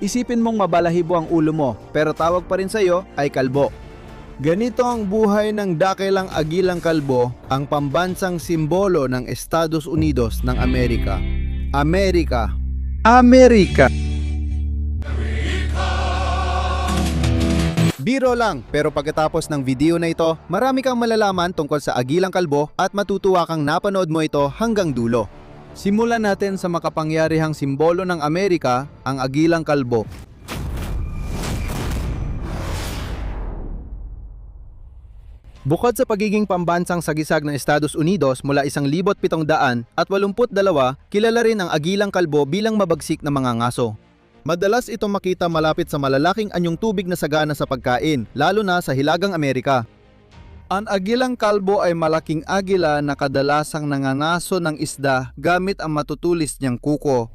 Isipin mong mabalahibo ang ulo mo, pero tawag pa rin sa'yo ay kalbo. Ganito ang buhay ng dakilang agilang kalbo, ang pambansang simbolo ng Estados Unidos ng Amerika. Amerika. Amerika. Biro lang, pero pagkatapos ng video na ito, marami kang malalaman tungkol sa agilang kalbo at matutuwa kang napanood mo ito hanggang dulo. Simulan natin sa makapangyarihang simbolo ng Amerika, ang agilang kalbo. Bukod sa pagiging pambansang sagisag ng Estados Unidos mula 1782, kilala rin ang agilang kalbo bilang mabagsik na mga ngaso. Madalas itong makita malapit sa malalaking anyong tubig na sagana sa pagkain, lalo na sa Hilagang Amerika. Ang agilang kalbo ay malaking agila na kadalasang nangangaso ng isda gamit ang matutulis niyang kuko.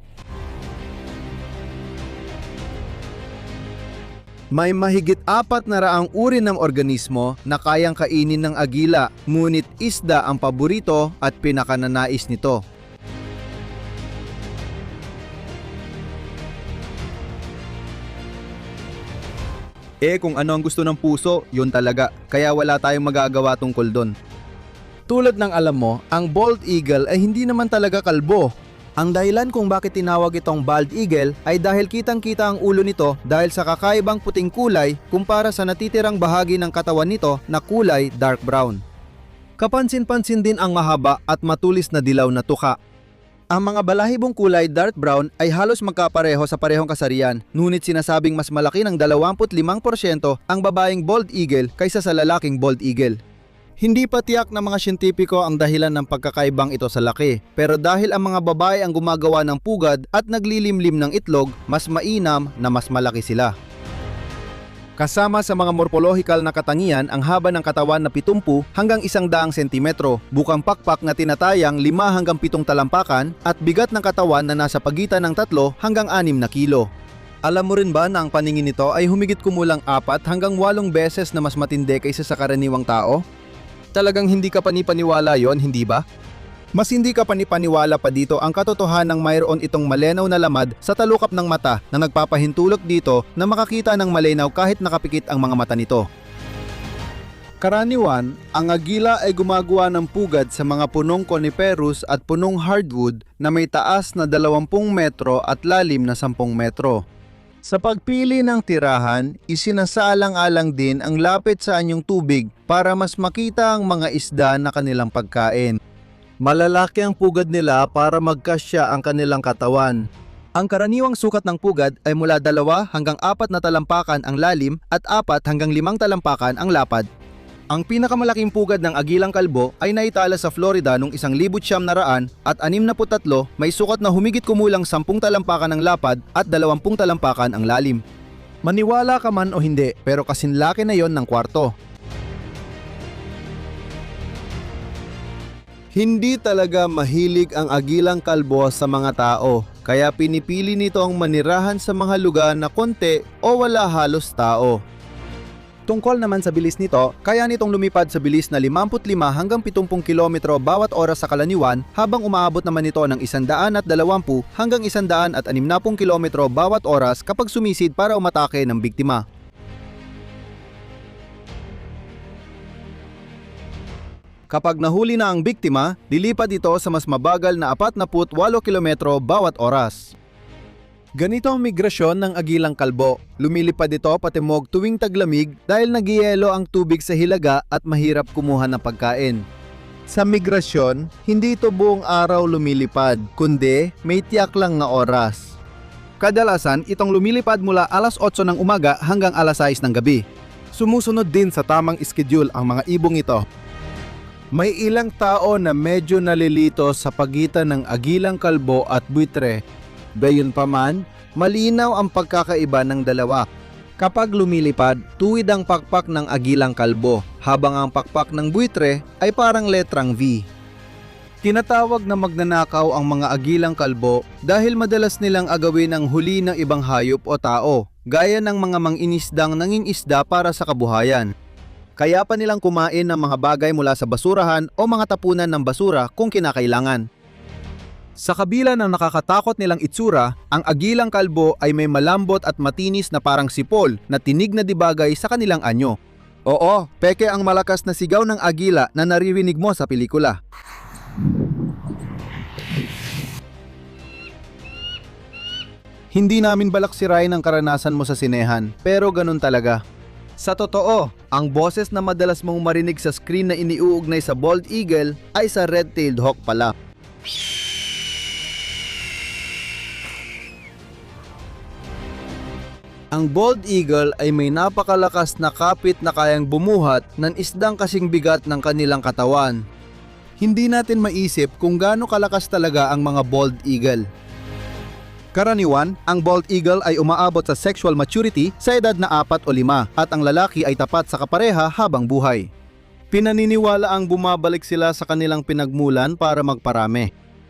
May mahigit 400 uri ng organismo na kayang kainin ng agila, ngunit isda ang paborito at pinakananais nito. Kung ano ang gusto ng puso, yun talaga. Kaya wala tayong magagawa tungkol doon. Tulad ng alam mo, ang bald eagle ay hindi naman talaga kalbo. Ang dahilan kung bakit tinawag itong bald eagle ay dahil kitang-kita ang ulo nito dahil sa kakaibang puting kulay kumpara sa natitirang bahagi ng katawan nito na kulay dark brown. Kapansin-pansin din ang mahaba at matulis na dilaw na tuka. Ang mga balahibong kulay dark brown ay halos magkapareho sa parehong kasarian, ngunit sinasabing mas malaki ng 25% ang babaeng bald eagle kaysa sa lalaking bald eagle. Hindi pa tiyak ng mga siyentipiko ang dahilan ng pagkakaibang ito sa laki, pero dahil ang mga babae ang gumagawa ng pugad at naglilimlim ng itlog, mas mainam na mas malaki sila. Kasama sa mga morpolohikal na katangian ang haba ng katawan na 70 hanggang 100 sentimetro, bukang pakpak na tinatayang 5 hanggang 7 talampakan at bigat ng katawan na nasa pagitan ng 3 hanggang 6 na kilo. Alam mo rin ba na ang paningin nito ay humigit kumulang 4 hanggang 8 beses na mas matindi kaysa sa karaniwang tao? Talagang hindi ka panipaniwala yon, hindi ba? Mas hindi ka panipaniwala pa dito ang katotohanang mayroon itong malinaw na lamad sa talukap ng mata na nagpapahintulot dito na makakita ng malinaw kahit nakapikit ang mga mata nito. Karaniwan, ang agila ay gumagawa ng pugad sa mga punong coniferous at punong hardwood na may taas na 20 metro at lalim na 10 metro. Sa pagpili ng tirahan, isinasaalang-alang din ang lapit sa anyong tubig para mas makita ang mga isda na kanilang pagkain. Malalaki ang pugad nila para magkasya ang kanilang katawan. Ang karaniwang sukat ng pugad ay mula 2 hanggang 4 na talampakan ang lalim at 4 hanggang 5 talampakan ang lapad. Ang pinakamalaking pugad ng agilang kalbo ay naitala sa Florida noong 1900 at 63 may sukat na humigit kumulang 10 talampakan ang lapad at 20 talampakan ang lalim. Maniwala ka man o hindi, pero kasinlaki na yon ng kwarto. Hindi talaga mahilig ang agilang kalbo sa mga tao, kaya pinipili nito ang manirahan sa mga lugar na konti o wala halos tao. Tungkol naman sa bilis nito, kaya nitong lumipad sa bilis na 55 hanggang 70 kilometro bawat oras sa kalaniwan habang umaabot naman ito ng 120 hanggang 160 kilometro bawat oras kapag sumisid para umatake ng biktima. Kapag nahuli na ang biktima, lilipad ito sa mas mabagal na 48 kilometro bawat oras. Ganito ang migrasyon ng agilang kalbo. Lumilipad ito patimog tuwing taglamig dahil nagyayelo ang tubig sa hilaga at mahirap kumuha ng pagkain. Sa migrasyon, hindi ito buong araw lumilipad, kundi may tiyak lang na oras. Kadalasan, itong lumilipad mula alas 8 ng umaga hanggang alas 6 ng gabi. Sumusunod din sa tamang schedule ang mga ibong ito. May ilang tao na medyo nalilito sa pagitan ng agilang kalbo at buitre. Gayunpaman, malinaw ang pagkakaiba ng dalawa. Kapag lumilipad, tuwid ang pakpak ng agilang kalbo, habang ang pakpak ng buitre ay parang letrang V. Tinatawag na magnanakaw ang mga agilang kalbo dahil madalas nilang agawin ang huli ng ibang hayop o tao, gaya ng mga mangingisdang nangingisda para sa kabuhayan. Kaya pa nilang kumain ng mga bagay mula sa basurahan o mga tapunan ng basura kung kinakailangan. Sa kabila ng nakakatakot nilang itsura, ang agilang kalbo ay may malambot at matinis na parang sipol na tinig na dibagay sa kanilang anyo. Oo, peke ang malakas na sigaw ng agila na naririnig mo sa pelikula. Hindi namin balak sirain ang karanasan mo sa sinehan, pero ganun talaga. Sa totoo, ang boses na madalas mong marinig sa screen na iniuugnay sa bald eagle ay sa red-tailed hawk pala. Ang bald eagle ay may napakalakas na kapit na kayang bumuhat ng isdang kasing bigat ng kanilang katawan. Hindi natin maisip kung gaano kalakas talaga ang mga bald eagle. Karaniwan, ang bald eagle ay umaabot sa sexual maturity sa edad na 4 o 5 at ang lalaki ay tapat sa kapareha habang buhay. Pinaniniwala ang bumabalik sila sa kanilang pinagmulan para magparami.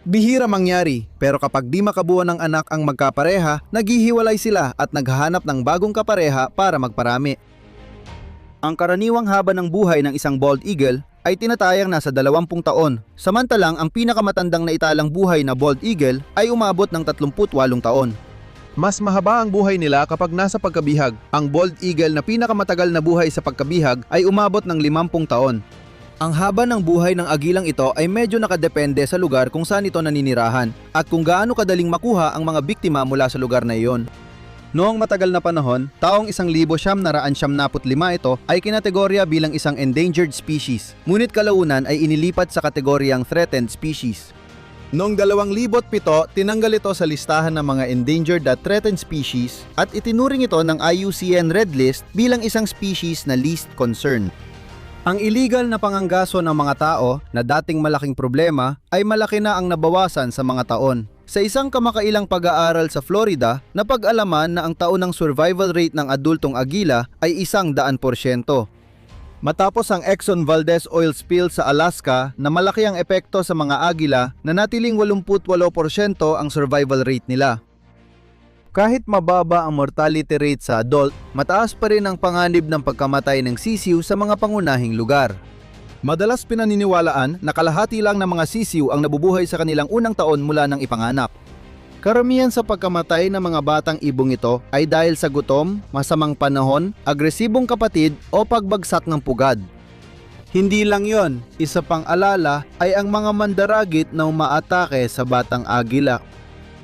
Bihira mangyari, pero kapag di makabuo ng anak ang magkapareha, naghihiwalay sila at naghahanap ng bagong kapareha para magparami. Ang karaniwang haba ng buhay ng isang bald eagle ay tinatayang nasa 20 taon, samantalang ang pinakamatandang naitalang buhay na bald eagle ay umabot ng 38 taon. Mas mahaba ang buhay nila kapag nasa pagkabihag. Ang bald eagle na pinakamatagal na buhay sa pagkabihag ay umabot ng 50 taon. Ang haba ng buhay ng agilang ito ay medyo nakadepende sa lugar kung saan ito naninirahan at kung gaano kadaling makuha ang mga biktima mula sa lugar na iyon. Noong matagal na panahon, taong 1995 ito ay kinategorya bilang isang endangered species, ngunit kalaunan ay inilipat sa kategoryang threatened species. Noong 2007, tinanggal ito sa listahan ng mga endangered at threatened species at itinuring ito ng IUCN Red List bilang isang species na least concern. Ang illegal na panganggaso ng mga tao na dating malaking problema ay malaki na ang nabawasan sa mga taon. Sa isang kamakailang pag-aaral sa Florida, napag-alaman na ang taon ng survival rate ng adultong agila ay 100%. Matapos ang Exxon Valdez oil spill sa Alaska na malaki ang epekto sa mga agila, nanatiling 88% ang survival rate nila. Kahit mababa ang mortality rate sa adult, mataas pa rin ang panganib ng pagkamatay ng sisiw sa mga pangunahing lugar. Madalas pinaniniwalaan na kalahati lang ng mga sisiw ang nabubuhay sa kanilang unang taon mula ng ipanganak. Karamihan sa pagkamatay ng mga batang ibong ito ay dahil sa gutom, masamang panahon, agresibong kapatid o pagbagsak ng pugad. Hindi lang yon, isa pang alala ay ang mga mandaragit na umaatake sa batang agila.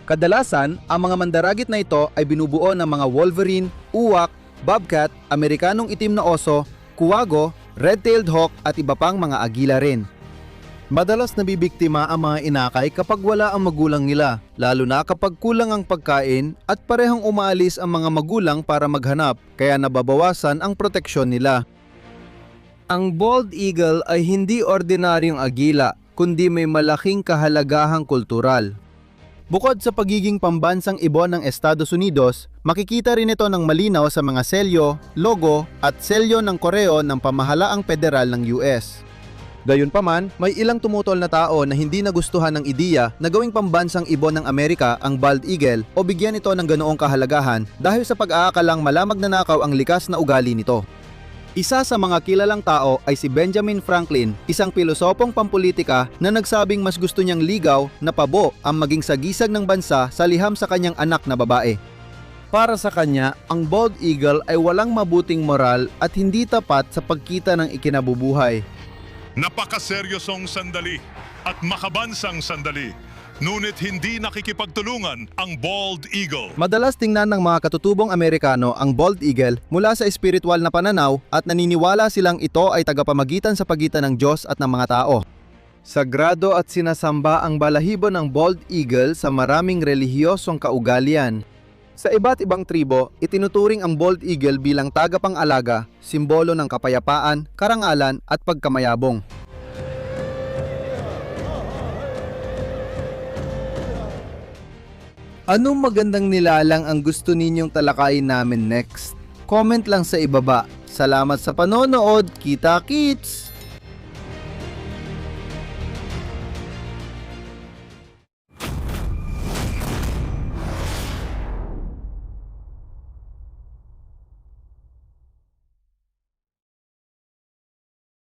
Kadalasan, ang mga mandaragit na ito ay binubuo ng mga wolverine, uwak, bobcat, Amerikanong itim na oso, kuwago, red-tailed hawk at iba pang mga agila rin. Madalas nabibiktima ang mga inakay kapag wala ang magulang nila, lalo na kapag kulang ang pagkain at parehong umaalis ang mga magulang para maghanap, kaya nababawasan ang proteksyon nila. Ang bald eagle ay hindi ordinaryong agila, kundi may malaking kahalagahang kultural. Bukod sa pagiging pambansang ibon ng Estados Unidos, makikita rin ito ng malinaw sa mga selyo, logo at selyo ng koreo ng pamahalaang federal ng US. Gayunpaman, may ilang tumutol na tao na hindi nagustuhan ng ideya na gawing pambansang ibon ng Amerika ang bald eagle o bigyan ito ng ganoong kahalagahan dahil sa pag-aakalang malamag na nakaw ang likas na ugali nito. Isa sa mga kilalang tao ay si Benjamin Franklin, isang pilosopong pampolitika na nagsabing mas gusto niyang ligaw na pabo ang maging sagisag ng bansa sa liham sa kanyang anak na babae. Para sa kanya, ang bald eagle ay walang mabuting moral at hindi tapat sa pagkita ng ikinabubuhay. Napakaseryosong sandali at makabansang sandali. Ngunit hindi nakikipagtulungan ang bald eagle. Madalas tingnan ng mga katutubong Amerikano ang bald eagle mula sa espiritual na pananaw at naniniwala silang ito ay tagapamagitan sa pagitan ng Diyos at ng mga tao. Sagrado at sinasamba ang balahibo ng bald eagle sa maraming relihiyosong kaugalian. Sa iba't ibang tribo, itinuturing ang bald eagle bilang tagapang-alaga, simbolo ng kapayapaan, karangalan at pagkamayabong. Anong magandang nilalang ang gusto ninyong talakayin namin next? Comment lang sa ibaba. Salamat sa panonood. Kita-kits!